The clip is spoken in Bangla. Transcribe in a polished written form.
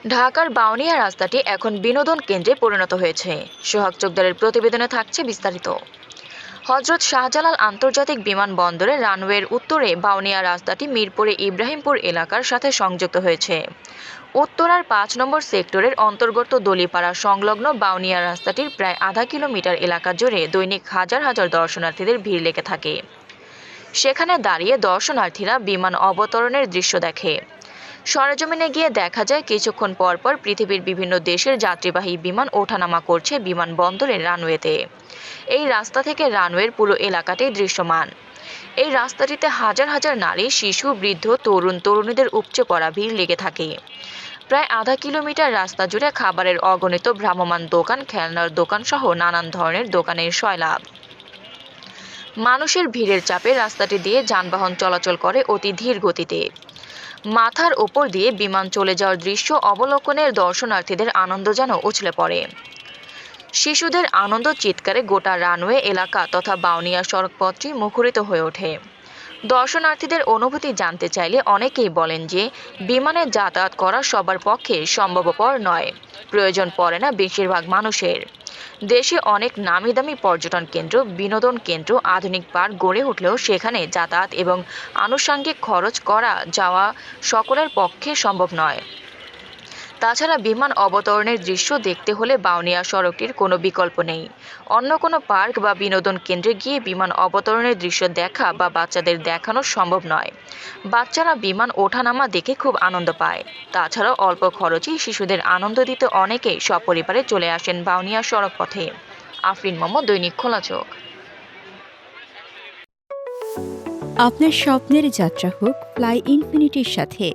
ঢাকার বাউনিয়া রাস্তাটি এখন বিনোদন কেন্দ্রে পরিণত হয়েছে। সোহাগ চোকদারের প্রতিবেদনে থাকছে বিস্তারিত। হজরত শাহজালাল আন্তর্জাতিক বিমানবন্দরের রানওয়ের উত্তরে বাউনিয়া রাস্তাটি মিরপুরে ইব্রাহিমপুর এলাকার সাথে সংযুক্ত হয়েছে। উত্তরার ৫ নম্বর সেক্টরের অন্তর্গত দলিপাড়া সংলগ্ন বাউনিয়া রাস্তাটির প্রায় আধা কিলোমিটার এলাকা জুড়ে দৈনিক হাজার হাজার দর্শনার্থীদের ভিড় লেগে থাকে। সেখানে দাঁড়িয়ে দর্শনার্থীরা বিমান অবতরণের দৃশ্য দেখে। সরেজমিনে গিয়ে দেখা যায় কিছুক্ষণ পর পর পৃথিবীর বিভিন্ন দেশের যাত্রীবাহী বিমান ওঠানামা করছে বিমানবন্দরের রানওয়েতে। এই রাস্তা থেকে রানওয়ের পুরো এলাকাটি দৃশ্যমান। এই রাস্তাটিতে হাজার হাজার নারী, শিশু, বৃদ্ধ, তরুণ তরুণীদের উপচে পড়া ভিড় লেগে থাকে। প্রায় আধা কিলোমিটার রাস্তা জুড়ে খাবারের অগণিত ভ্রাম্যমাণ দোকান, খেলনার দোকান সহ নানান ধরনের দোকানের সয়লাব। মানুষের ভিড়ের চাপে রাস্তাটি দিয়ে যানবাহন চলাচল করে অতি ধীর গতিতে। মাথার ওপর দিয়ে বিমান চলে যাওয়ার দৃশ্য অবলোকনের দর্শনার্থীদের আনন্দ যেন উছলে পড়ে। শিশুদের আনন্দ চিৎকারে গোটা রানওয়ে এলাকা তথা বাউনিয়া সড়কপথটি মুখরিত হয়ে ওঠে। দর্শনার্থীদের অনুভূতি জানতে চাইলে অনেকেই বলেন যে বিমানে যাতায়াত করা সবার পক্ষে সম্ভবপর নয়, প্রয়োজন পড়ে না বেশিরভাগ মানুষের। দেশে অনেক নামি দামি পর্যটন কেন্দ্র, বিনোদন কেন্দ্র, আধুনিক পার্ক গড়ে উঠলেও সেখানে যাতায়াত এবং আনুষঙ্গিক খরচ করা যাওয়া সকলের পক্ষে সম্ভব নয়। তাছাড়া বিমান অবতরণের দৃশ্য দেখতে হলে বাউনিয়া সড়কটির কোনো বিকল্প নেই। অন্য কোনো পার্ক বা বিনোদন কেন্দ্রে গিয়ে বিমান অবতরণের দৃশ্য দেখা বা বাচ্চাদের দেখানো সম্ভব নয়। বাচ্চারা বিমান ওঠানামা দেখে খুব আনন্দ পায়। তাছাড়াও অল্প খরচেই শিশুদের আনন্দ দিতে অনেকেই সপরিবারে চলে আসেন বাউনিয়া সড়ক পথে। আফরিন মোহাম্মদ, দৈনিক খোলা চোখ। আপনার স্বপ্নের যাত্রা হোক ফ্লাই ইনফিনিটির সাথে।